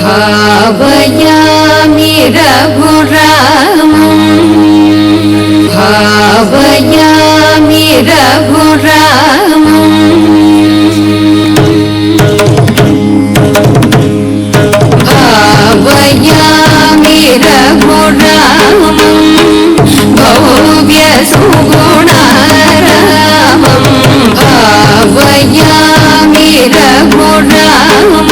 भावयामि रघुरामं भावयामि रघुरामं भावयामि रघुरामं भव्यसुगुणारामं भावयामि रघुरामं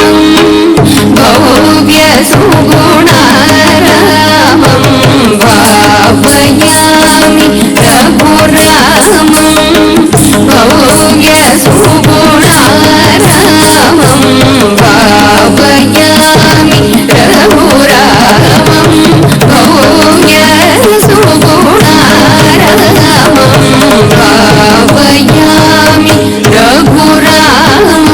भव्यसुगुणारामं भावयामि रघुरामं भव्यसुगुणारामं भावयामि रघुरामं भव्यसुगुणारामं भावयामि रघुरामं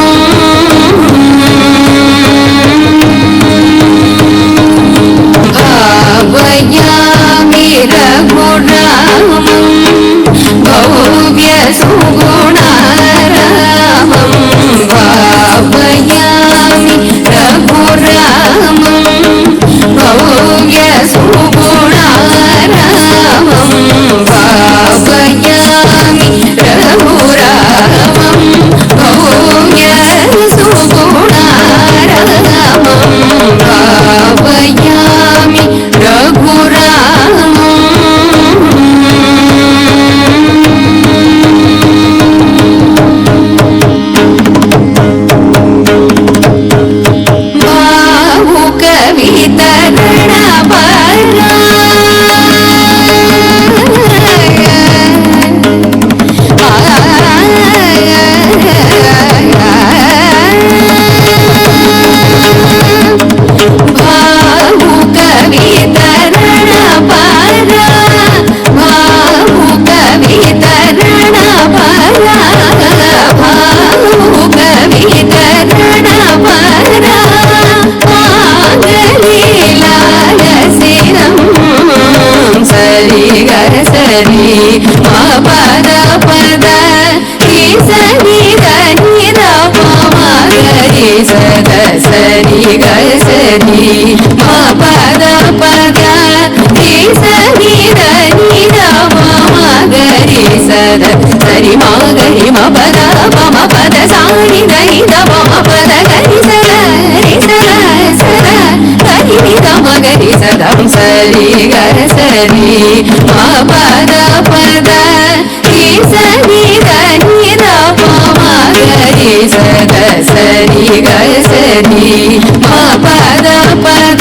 भावयामि रघुरामं भव्यसुगुणारामं भावयामि रघुरामं भव्यसुगुणारामं भावयामि रघुरामं भव्यसुगुणारामं भावयामि रघुरामं भावुकवितरणपरा सरि ग सरि मा पद पद रि सरि ग नि द प म ग रि सद सरि ग सरि मा पद पद रि सरि ग नि द प म ग रि सद सरि मा ग रि म पद प म पद सा नि ग रि द प म पद ग रि सद रि सद सद ग रि द म ग रि सदं सरि ग सरि मा पद पद रि सरि ग नि द प म ग रि सद सरि ग सरि मा पद पद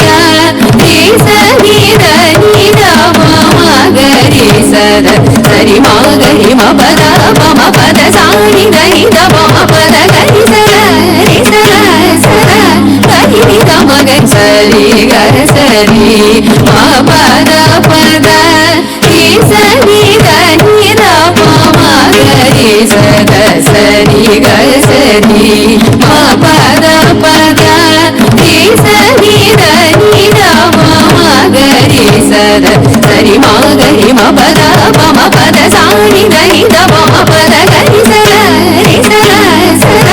रि सरि ग नि द प म ग रि सद सरि मा ग रि म पद प म पद सा नि ग रि द प म पद ग रि सद रि सद सद ग रि द म ग सरि ग सरि मा पद पद रि सरि ग नि द प म ग रि सद सरि ग सरि मा पद पद रि सरि ग नि द प म ग रि सद सरि मा ग रि म पद प म पद सा नि ग रि द प म पद ग रि सद रि सद सद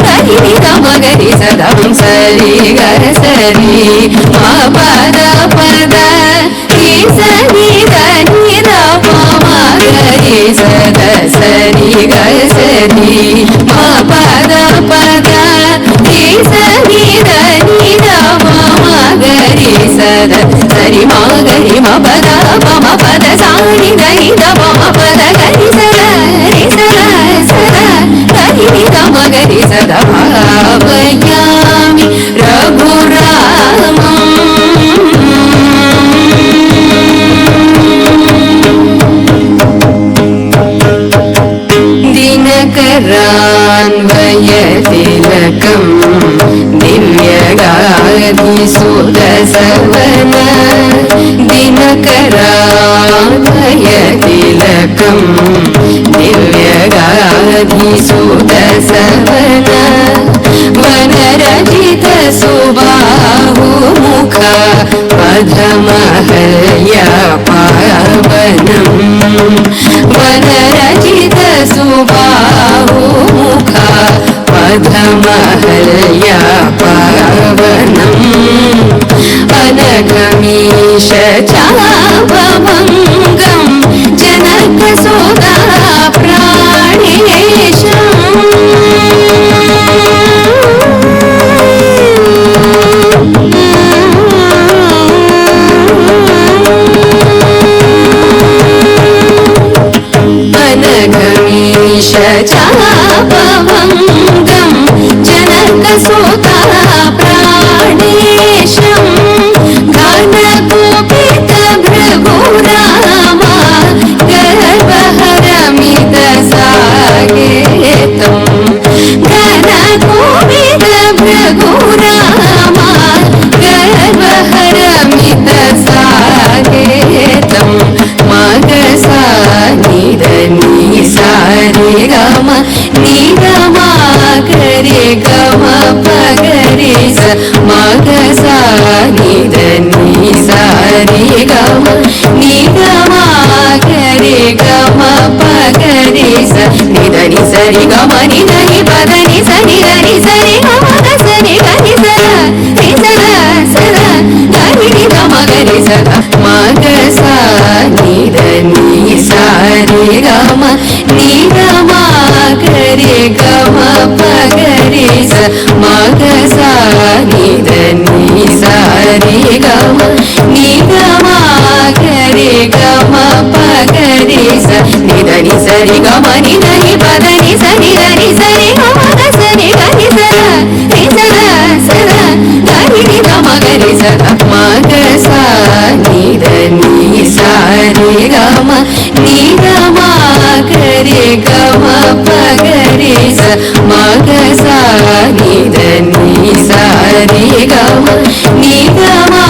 ग रि द म ग रि सदं सरि ग सरि मा पद पद रि सरि ग नि द प म ग रि सद सरि ग सरि मा पद पद रि सरि ग नि द प म ग रि सद सरि मा ग रि म पद प म पद सा नि ग रि द प म पद ग रि सद रि सद सद ग रि द म ग रि सद भावयामि रघुरामं दिनकरान्वयतिलकं दिव्यगाधिसुदसवन दिनकरान्वयतिलकं दिव्यगाधिसुदसवन वनरजित सुबाहुमुख पद्महल्या पावनं वनरजित सुबाहुमुख पद्महल्या पावनं अनघमीश चापमङ्गं जनकसुधा प्राणेशम् अनघमीश चापमङ्गं जनकसुधा प्राणेशम् घनकुपित भृगुरामा गर्वहरमित साकेतम् घनकुपित भृगुरामा गर्वहरमित साकेतम् मगसा निधनि सारे गम निगमा करे गम पगरे स मगसा निधनि सारे गम निगमा करे गम पगरे स निधनि सरि गम निधनि पदनि सनि धनि सरि गम सनि गनि सर गनि गम गरि स मगसा निधनि सारे गम निगमा करे गम पगरे स मगसा निधनि सारे गम निगमा करे गम पगरे स निधनि सरि गम निधनि पदनि सनि धनि सरि गम सनि गनि सर गनि गम गरि स मगसा निधनि सारे गम निगमा करे गम पगरे स मगसा निधनि सारे गम निगमा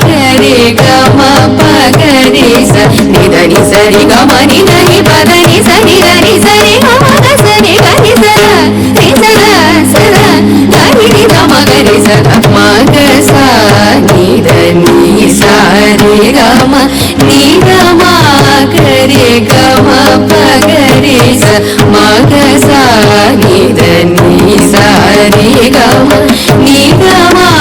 करे गम पगरे स निधनि सरि गम निधनि पदनि सनि धनि सरि गम सनि गनि सर गनि गम गरि स मगसा निधनि सारे गम निगमा करे गम पगरे स मगसा निधनि सारे गम निगमा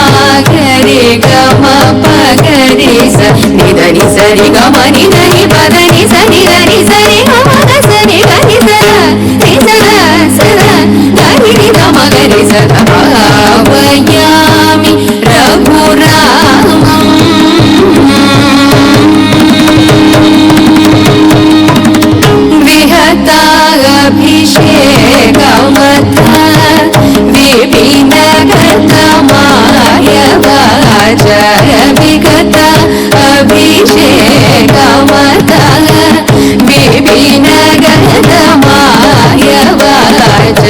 करे गम पगरे स निधनि सरि गम निधनि पदनि सनि धनि सरि गम सनि गनि सर गनि गम गरि स भावयामि रघुरामम् विहताभिषेकमथ विपिनगतमायवाच विगत अभिषेकमथ विपिनगतमायवाच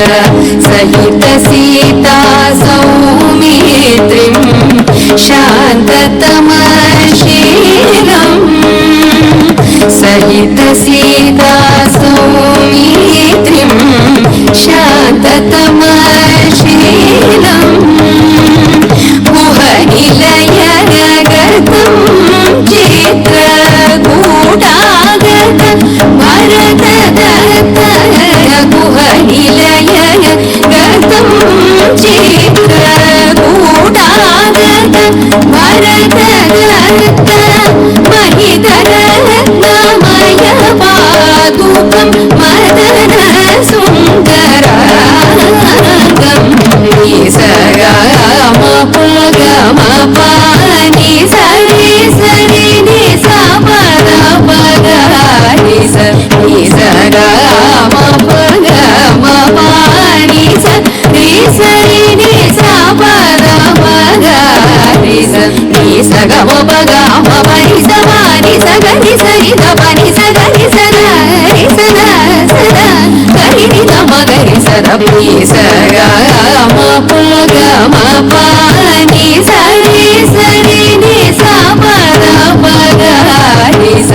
सहित सीता सौमित्रिं शान्ततमशीलम् सहित सीता सौमित्रिं शान्ततमशीलम् गुहनिलयगतं चित्रकूटागत भरतदत्त गुहनिलयगतं चित्रकूटागत भरतदत्त महिधरत्नमय पादुकं मदन सुन्दराङ्गं निसगाम पुगम पानि सरि सरि निस पद पगारि स निसगाम पुगम पानि सरि सरि निस पद पगारि स निसगम पगम पनि स पानि स गनि सरि द पनि स गनि सरि गनि गम गरि स द निसगाम पुगम पानि सरि सरि निस पद पगारि स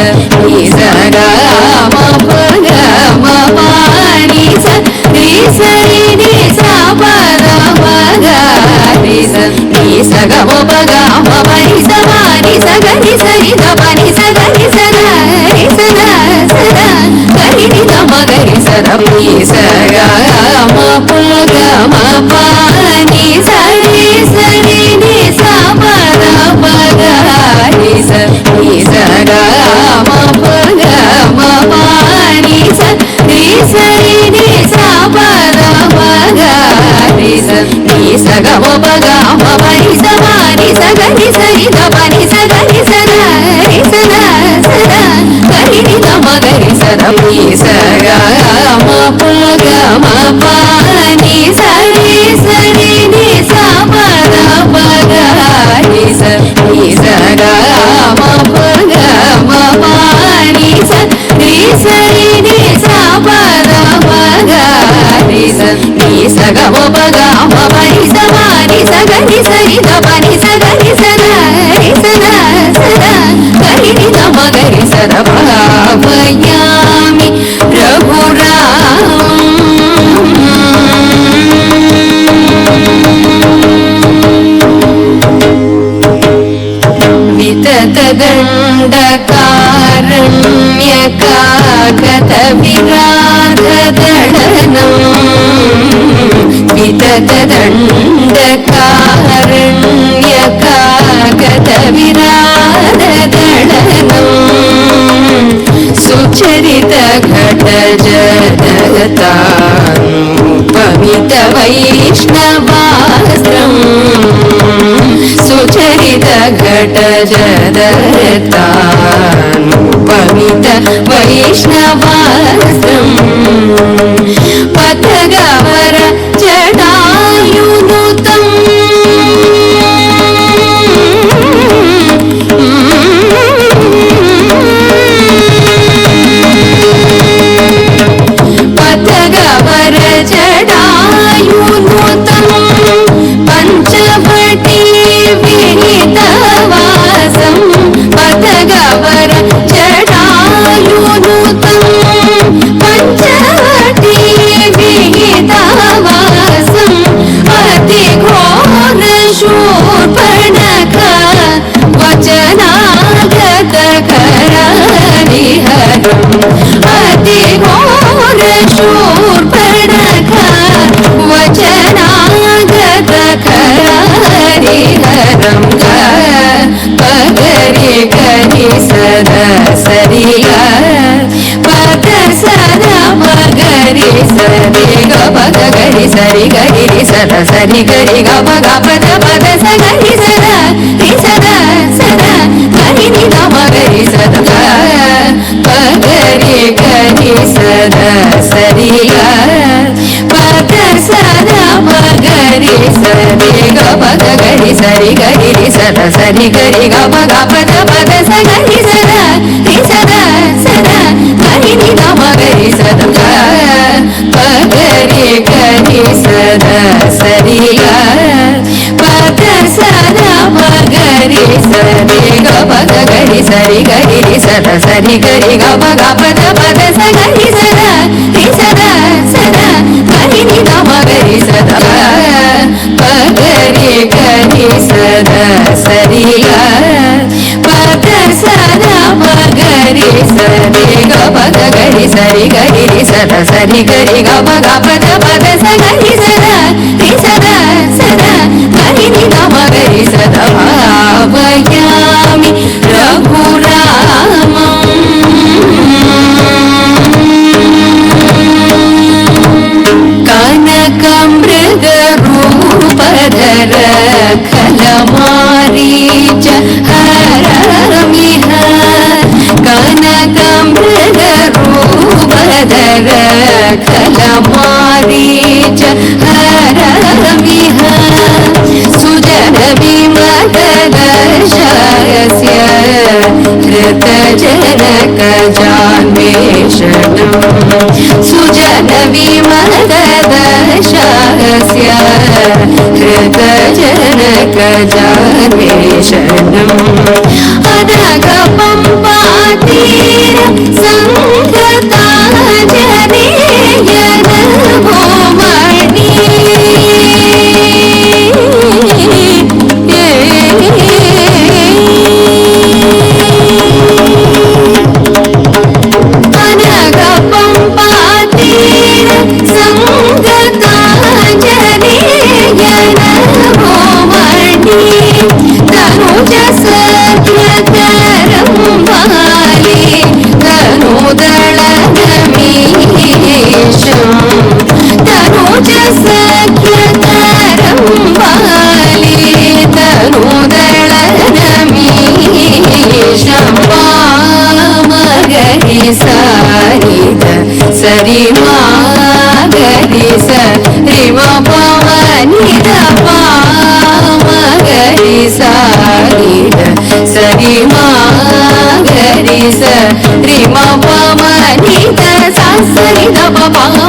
निसगाम पुगम पानि सरि सरि निस पद पगारि स निसगम पगम पनि स पानि स गनि सरि द पनि स गनि गनि गम गरि स द निसगाम पुगम पानि सरि सरि निस पद पगारि ಸ ಗ ಮ ಪ ಗ ಮ ಪ ನಿ ಸ ರಿ ಸ ರಿ ನಿ ಸ ಪ ದ ಮ ಗ ರಿ ಸ ನಿ ಸ ಗ ಮ ಪ ಗ ಮ ಪ ನಿ ಸ ಮ ನಿ ಸ ಗ ನಿ ಸ ರಿ ಗ ಪ ನಿ ಸ ಗ ನಿ ಸ ದ ರಿ ಸ ದ ಸ ದ ಗ ರಿ ನಿ ದ ಮ ಗ ರಿ ಸ ದ ನಿ ಸ ಗ ಮ ಪ ಗ ಮ ಪ ನಿ ಸ ರಿ ಸ ರಿ ನಿ ಸ ಪ ದ ಮ ಗ ರಿ ಸ ನಿ ಸ ಗ ಮ ಪ ಗ ಮ ಪ ನಿ ಸ ರಿ ಸ ರಿ ನಿ ಸ ಪ ದ ಮ ಗ ರಿ ಸ ನಿ ಸ ಗ ಮ ಪ ಗ ಮ ಪ ನಿ ಸ ಮ ನಿ ಸ ಗ ನಿ ಸ ರಿ ಗ ಪ ನಿ ಸ ಗ ನಿ ಸ ದ ರಿ ಸ ದ ಸ ದ ಗ ರಿ ನಿ ದ ಮ ಗ ರಿ ಸ ದ ಭಾವಯಾಮಿ ರಘುರಾಮ ವಿತತದಂಡಕಾರಣ್ಯಕಾಗತ ವಿರಾಧದಳನಂ ವಿತತದಂಡಕಾರಣ್ಯಕಾಗತ ವಿರಾಧದಳನಂ ಸುಚರಿತ ಘಟ ಜಗತಾನುಪಮಿತ ವೈಷ್ಣವಾಸ್ತ್ರಂ ಸುಚರಿತ ಘಟ ಜಗತಾನುಪಮಿತ ವೈಷ್ಣವಾಸ್ತ್ರಂ ಪಥಗವರ ಜಟಾಯುನುತಂ ಪಥಗವರ ಜಟಾಯುನುತಂ ಪಂಚವಟಿ ವಿಹಿತವಾಸಂ ಪಥಗವರ ಜಟಾಯುನುತಂ ಪಂಚವಟಿ ವಿಹಿತವಾಸಂ ಅತಿ ಘೋರ ಶೂರ್ಪಣಖ ವಚನಾಗತ ಕರಹರಿಹರಂ ಅತಿ ಘೋರ ಶೂರ್ಪಣಖ ವಚನಾಗತ ಕರಹರಿಹರಂ ಪಗರಿ ಗರಿ ಸದ ಸರಿಯ ಪದ ಸದ ಮಗರಿ ಸರಿ ಗ ಪದ ಗರಿ ಸರಿ ಗರಿ ರಿ ಸದ ಸರಿ ಗರಿ ಗ ಪ ಗ ಪದ ಪದ ಸ ಗರಿ ಸದ ರಿ ಸದ ಸದ ಗರಿ ನಿ ದ ಮ ಗರಿ ಸದ ಪಗರಿ ಗರಿ ಸದ ಸರಿಯ ಪದ ಸದ ಮಗರಿ ಸರಿ ಗ ಪದ ಗರಿ ಸರಿ ಗರಿ ರಿ ಸದ ಸರಿ ಗರಿ ಗ ಪ ಗ ಪದ ಪದ ಸ ಗರಿ ಸದ ರಿ ಸದ ಸದ ಗರಿ ನಿ ದ ಮ ಗರಿ ಸದ ಪಗರಿ ಗರಿ ಸದ ಸರಿಯ ಪದ ಸದ ಮಗರಿ ಸರಿ ಗ ಪದ ಗರಿ ಸರಿ ಗರಿ ರಿ ಸದ ಸರಿ ಗರಿ ಗ ಪ ಗ ಪದ ಪದ ಸ ಗರಿ ಸದ ರಿ ಸದ ಸದ ಗರಿ ನಿ ದ ಮ ಗರಿ ಸದ ಪಗರಿ ಗರಿ ಸದ ಸರಿಯ ಪದ ಸದ ಮಗರಿ ಸರಿ ಗ ಪದ ಗರಿ ಸರಿ ಗರಿ ರಿ ಸದ ಸರಿ ಗರಿ ಗ ಪ ಗ ಪದ ಪದ ಸ ಗರಿ ಸದ ರಿ ಸದ ಸದ ಗರಿ ನಿ ದ ಮ ಗರಿ ಸದ ಭಾವಯಾಮಿ ರಘುರಾಮಂ ಕನಕ ಮೃಗ ರೂಪಧರ ಖಲಮಾರೀಚ ಹರಮಿಹ ಕನಕ ಮೃಗ ರೂಪಧರ ಖಲಮಾರೀಚ ಹರಮಿಹ ಸುಜನ ವಿಮತ ದರ್ಶಯಸ್ಯ ಹೃತ ಜನಕ ಜಾನ್ವೇಷಣಂ ಸುಜನ ವಿಮತ ದರ್ಶಯಸ್ಯ ಹೃತ ಜನಕ ಜಾನ್ವೇಷಣಂ ಅನಘ ಪಂಪಾ ತೀರ ಸಂಗತಾ ಜನೇಯನ ಭೂಮಣಿ ಅನಘ ಪಂಪಾ ತೀರ ಸಂಗತಾ ಜನೇಯನ ಭೂಮಣಿ ತನುಜ ಸತ್ಯಕರಂ ರಂಭಾಲಿ ಧನುದಳ ನಮೀಶಂ ತನುಜ ಸಖ್ಯತ ರಂಭಾಲಿ ಧನುದಳ ನಮೀಶಂ ಮಗರಿ ಸಾರಿದ ಸರಿ ಮಗರಿ ಸರಿ ಪವನಿದ ಮಗರಿ ಸಾರಿದ ಸರಿ ಮಗರಿ ಸರಿ ಪವನಿದ ಸರಿದ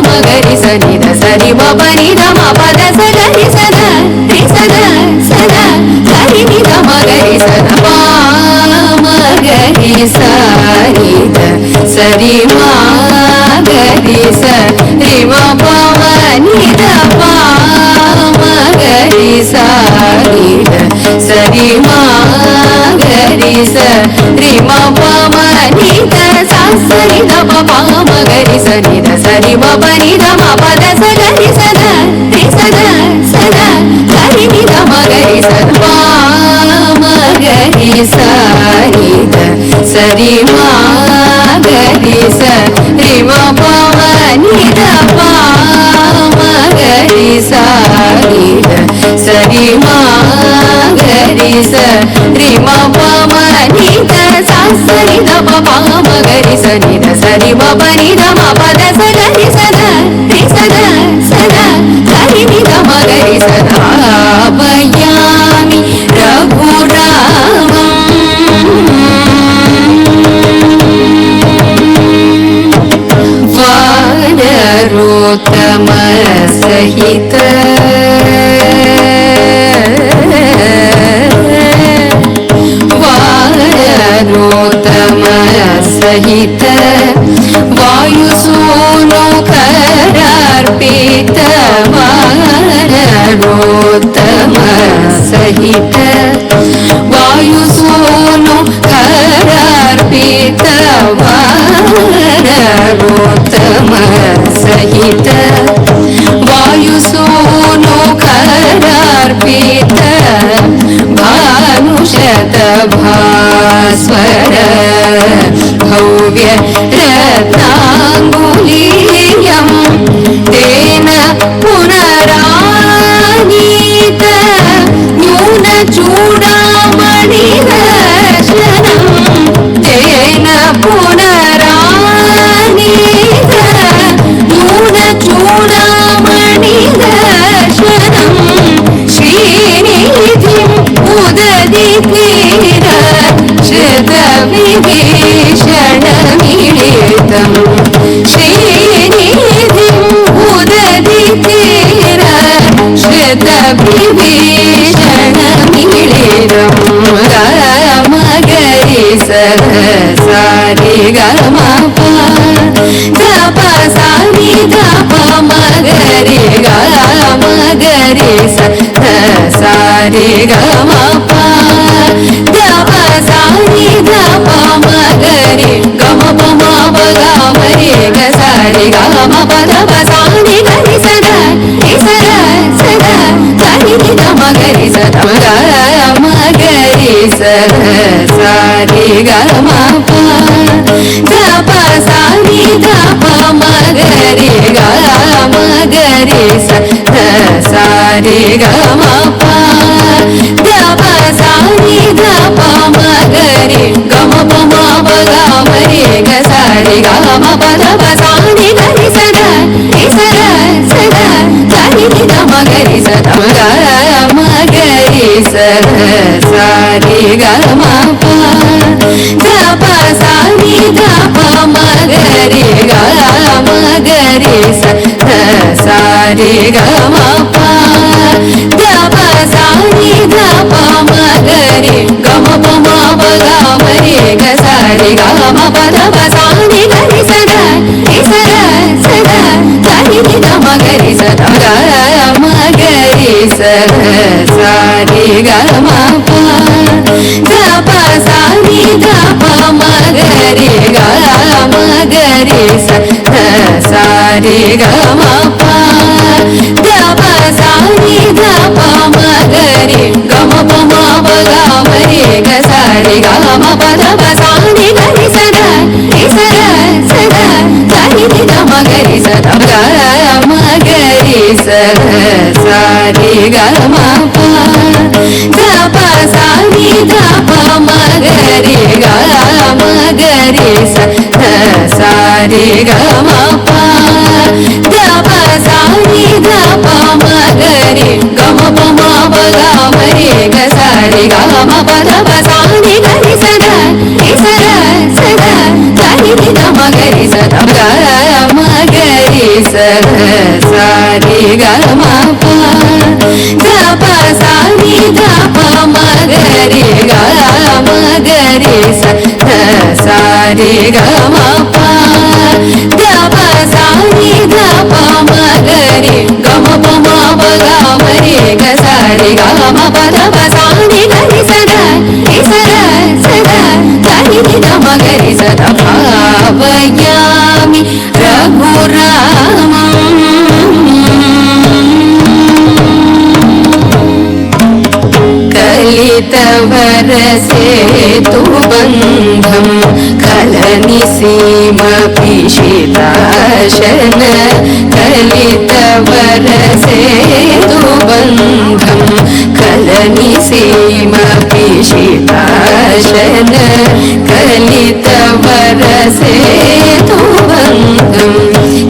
ಮಗರಿ ಸನಿದ ಸರಿ ಪವನಿದ ಪದ ಸಗರಿ ಸದ ರಿ ಸದ ಸದ ಸರಿ ನಿದ ಮಗರಿ ಸದ ಮಗರಿ ಸಾರಿದ ಸರಿ ಮಗರಿ ಸರಿ ಪವನಿದ ಮಗರಿ ಸಾರಿದ ಸರಿ ಮಗರಿ ಸರಿ ಪವನಿದ ಸರಿದ ಮಗರಿ ಸನಿದ ಸರಿ ಪವನಿದ ಪದ ಸಗರಿ ಸದ ರಿ ಸದ ಸದ ಸರಿ ನಿದ ಮಗರಿ ಸದ ಮಗರಿ ಸಾರಿದ ಸರಿ ಮಗರಿ ಸರಿ ಪವನಿದ ಮಗರಿ ಸಾರಿದ ಸರಿ ಮಗರಿ ಸರಿ ಪವನಿದ ಸರಿದ ಮಗರಿ ಸನಿದ ಸರಿ ಪವನಿದ ಪದ ಸಗರಿ ಸದ ರಿ ಸದ ಸದ ಸರಿ ನಿದ ಮಗರಿ ಸದ ಭಯಾಮಿ ರಘುರಾಮಂ ವಾನರೋತ್ತಮ ಸಹಿತ ವಾನರೋತ್ತಮ ಸಹಿತ ವಾಯುಸೂನು ಕರಾರ್ಪಿತ ವಾನರೋತ್ತಮ ಸಹಿತ ವಾಯುಸೂನು ಕರಾರ್ಪಿತ ವಾನರೋತ್ತಮ ಸಹಿತ ವಾಯುಸೂನು ಕರಾರ್ಪಿತ ಭಾನುಷತ ಭಾಸ್ವರ ಭವ್ಯ ರತ್ನಾಂಗುಲೀಯಂ ತೇನ ಪುನರಾನೀತ ನ್ಯೂನ ಚೂಡಾಮಣಿ ದರ್ಶನಂ ತೇನ ಪುನರಾನೀತ ನ್ಯೂನ ಚೂಡಾಮಣಿ ದರ್ಶನಂ ಶ್ರೀನಿಧಿಂ ಉದದಿತೀರ ಶತ ವಿಭೀಷಣಮಿಳಿತಂ ಶ್ರೀನಿಧಿಂ ಉದದಿತೀರ ಶತ ವಿಭೀಷಣಮಿಳಿತಂ ರಾಮಗರಿ ಸಾರಿ ಗಮ ಪ ಸಾರಿ ಪ ಮಗರಿ ಗರಿ ಸಾರಿ ಗಮ ಪ ಸಾರಿ ಪ ಮಗರಿ ಗಮ ಪ ಮರಿ ಗ ಸಾರಿ ಗಮ ಪದ ಸಾರಿ ಗರಿ ಸದ ರಿ ಸದ ಸದ ಸಾರಿ ನಿದ ಮಗರಿ ಸದ ಮಗರಿ ಸದ ಸಾರಿ ಗಮ ಪ ಸಾರಿ ಪ ಮಗರಿ ಗರಿ ಸದ ಸಾರಿ ಗಮ ಪ ಸಾರಿ ಪ ಮಗರಿ ಗಮ ಪ ಮರಿ ಗ ಸಾರಿ ಗಮ ಪದ ಸಾರಿ ಗರಿ ಸದ ರಿ ಸದ ಸದ ಸಾರಿ ನಿದ ಮಗರಿ ಸದ ಮಗರಿ ಸದ ಸಾರಿ ಗಮ ಪ ಸಾರಿ ಪ ಮಗರಿ ಗರಿ ಸದ ಸಾರಿ ಗಮ ಪ ಸಾರಿ ಪ ಮಗರಿ ಗಮ ಪ ಮರಿ ಗ ಸಾರಿ ಗಮ ಪದ ಸಾರಿ ಗರಿ ಸದ ರಿ ಸದ ಸದ ಸಾರಿ ನಿದ ಮಗರಿ ಸದ ಮಗರಿ ಸದ ಸಾರಿ ಗಮ ಪ ಸಾರಿ ಪ ಮಗರಿ ಗರಿ ಸದ ಸಾರಿ ಗಮ ಪ ಸಾರಿ ಪ ಮಗರಿ ಗಮ ಪ ಮರಿ ಗ ಸಾರಿ ಗಮ ಪದ ಸಾರಿ sa re ga ma pa ga pa sa ni ga pa ma ga re ga ma ga re sa re ga ma pa ga pa sa ni ga pa ma ga re ga ma pa ma pa ga ma re ga sa re ga ma pa da pa sa ni ga re sa ga re sa ga sa ni ga ma ga re sa da ga ma ga re sa re ga ma pa ga pa sa ni ga pa ma ga re ga ma ga re sa re ga ma pa ga pa sa ni ga pa ma ga re ga ma pa ma pa ga ma re ga sa re ga ma pa da pa sa ni ga re sa ga sa ni ga ma ga re sa da भावयामि रघुरामम् कलितवरसेतुबन्धं कलनिसीमपिशिताशन कलितवरसेतुबन्धं कलनिसीमपिशिताशन कलितवरसेतुबन्धं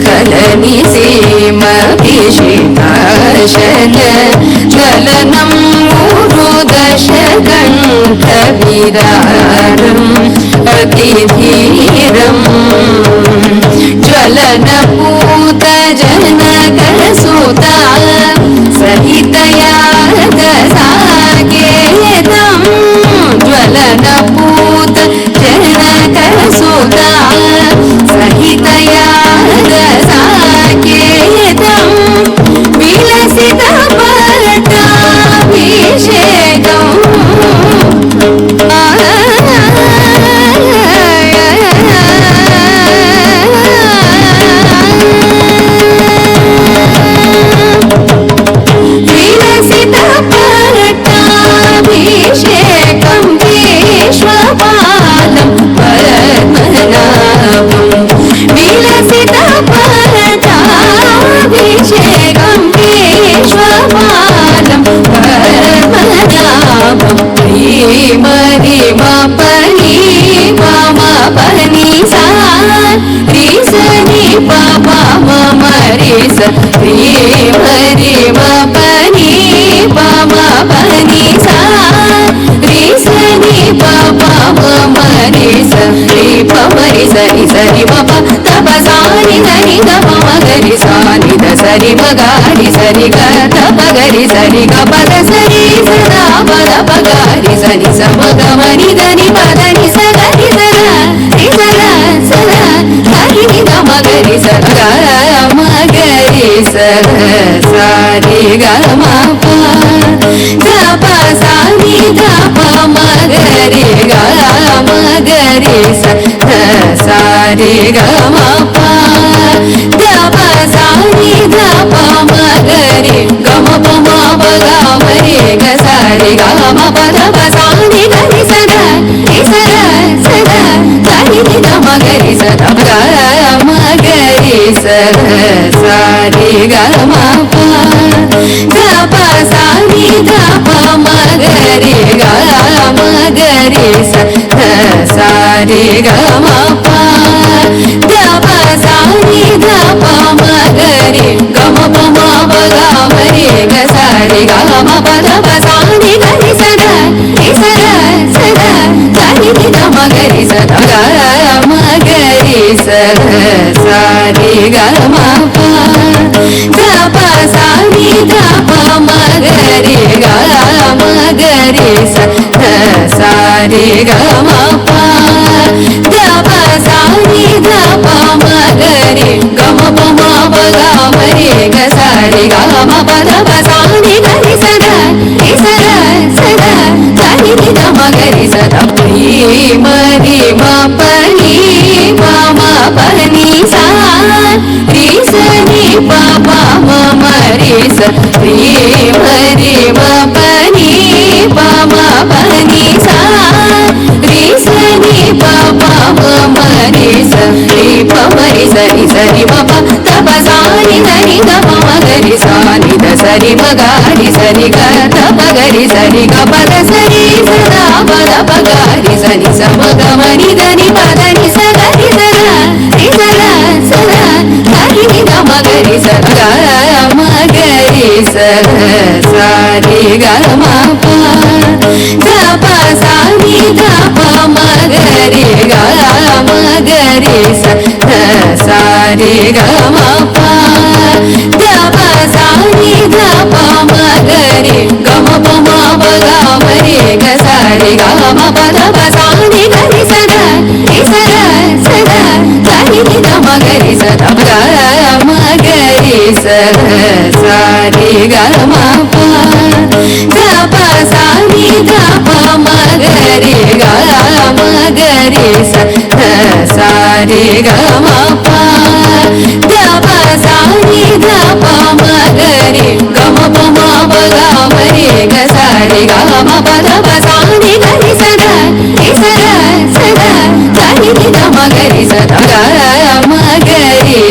कलनिसीमपिशिताशन ज्वलनं मुरुदशकण्ठविरारम् अतिधीरम् ज्वलनपूतजनकसुता सहितया साकेतं ज्वलनपूतजनकसुता सहितया साकेतं विलसितपट्टाभिषेकम् विलसितपट्टाभिषेकं विश्वपालं पद्मनाभं विलसितपट्टाभिषेकं विश्वपालं पद्मनाभं रीमरिमपनि ममपनि सा रीसनि पपा मम रीस रीमरिमपनि ममपनि सा रीसनि पपा मम रीस रीपमरि सरि सरि मप तपसानि धनि गम मगरि सानि द सरि मगारि सरि ग तपगरि सरि ग पद सरि सदा पद पगारि सनि समगमनि धनि पदनि सगरि सदा रि सदा सदा हरि ग मगरि सदा मगरि सदा रि ग म प ग प सा नि ग प मगरि ग मगरि सा रि ग म प ग प सा नि ग प मगरि ग म प म प ग म रे ग सा रि ग म प द प सा नि ग रि सदा रि सदा सदा रि ग मगरि सदा ग मगरि सदा रि ग म प ग प सा नि ग प मगरि ग मगरि सदा रि ग म प ग प सा नि ग प मगरि ग म प म प ग म रे ग सा रि ग म प द प सा नि ग रि सदा सदा रि ग मगरि सदा ग मगरि सदा रि ग म प ग प सा नि ग प मगरि ग मगरि सदा रि ग म प ग प सा नि ग प मगरि ग म प म प ग म रे ग सा रि ग म प द प सा नि ग रि सदा सदा रि ग मगरि सदा रि म म प नि म म प नि सा रि स नि प प म म रि स रि म प नि प म प नि सा रि स नि प प म म रि स रि प म रि स रि स रि म प द प सा नि ध नि ग म म ग रि सा సరి మగారి సరి గరి సరి గపద సరి సదా పద పగారి సని సమగమని దని పదని సగరి సదా సదా సదా గరి గమగరి సదా మగరి సదా సారి గమ గప సాని గప మగరి గమగరి సదా సారి గమ గప సాని గప మగరి గమ పమ పగమరి గసారి గమ పద పసాని గరి సదా సదా సదా గరి గమగరి సదా గమగరి సదా సారి గమ గప సాని గప మగరి గమగరి సదా సారి గమ గప సాని గప మగరి గమ పమ పగమరి గసారి గమ పద పసాని గరి సదా సదా సదా గరి గమగరి సదా గమగరి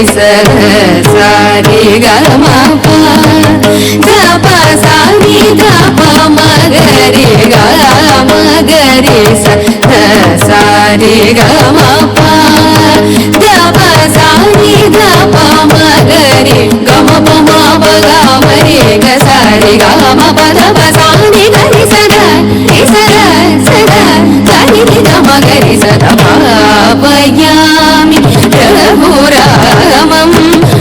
సదా సారి గమ గప సాని గప మగరి గమగరి సదా సారి గమ గప సాని గప మగరి గమ పమ పగమరి గసారి గమ పద పసాని గరి సదా సదా సదా గరి గమగరి సదా భావయామి రఘురామం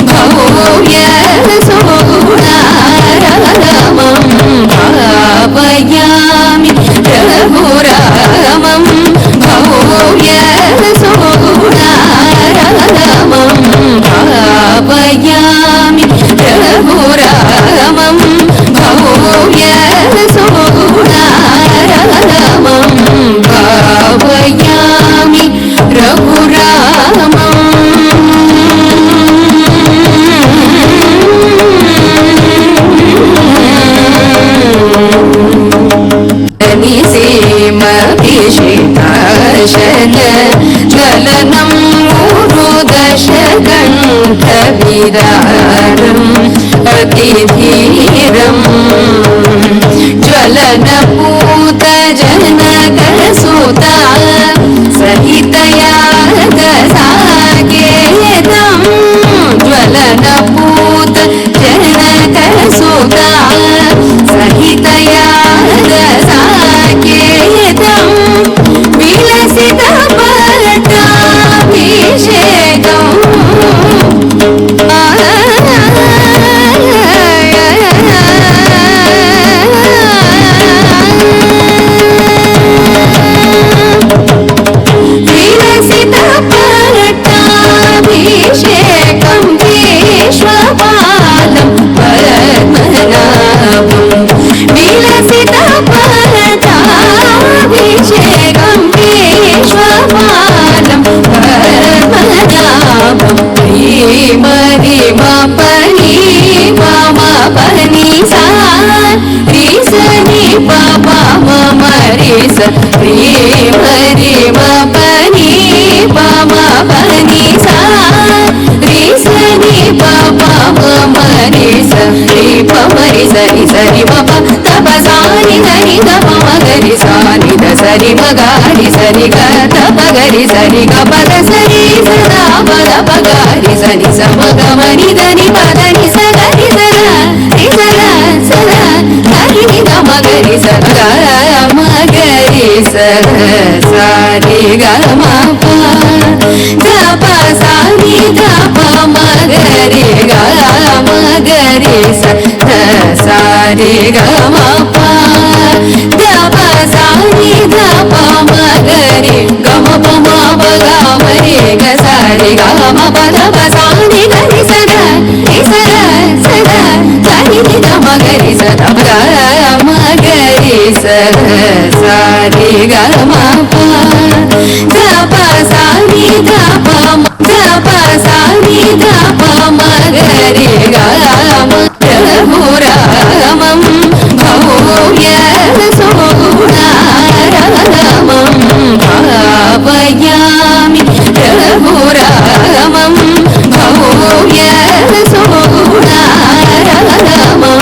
భవ్య సుగుణారామం భావయామి రఘురామం భవ్య సుగుణారామం భావయామి రఘురామం భవ్య సుగుణారామం భావయామి రఘురామం నిసీమభిషితాశన జ్వలనం ఊరుదశకంఠవిదారం అతిధీరం జ్వలనపూత జనకసుత సహితయా సాకేతం జ్వలనపూత జనకసుత సహితయా సాకేతం విలసిత పట్టాభిషేకం విలసిత పట్టాభిషేకం విశ్వపాలం పద్మనాభం విలసిత పట్టాభిషేకం విశ్వపాలం పద్మనాభం శ్రీమరి మపని మమ పని సా శ్రీసని పమ మరి శ్రీమరి మపని మమ పని సా శ్రీసని పమ మరి శ్రీ పమరి సరి సరి మప తపసాని ధని తప మగరి సాని ద సరి మగారి సరి గ తపగరి సరి గ పద సరి సదా పద పగారి సని సమగమని ధని పదని సగరి సదా సదా సదా గరి గమగరి సదా మగరి సదా సారి గమ గప సాని గప మగరి గమగరి సదా సారి గమ గప సాని గప మగరి గమ పమ పగమరి గసారి గమ పద పసాని గరి సదా సదా సదా గరి గమగరి సదా గమగరి సదా సారి గమ గప సాని గప మగరి గమ రఘురామం భవ్య సుగుణారామం భావయామి రఘురామం భవ్య సుగుణారామం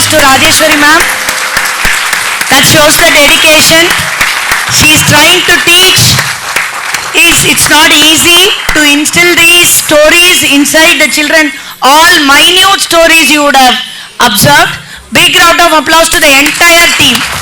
applause to Rajeshwari ma'am. That shows the dedication. She is trying to teach. It's not easy to instill these stories inside the children. All minute stories you would have observed. Big round of applause to the entire team.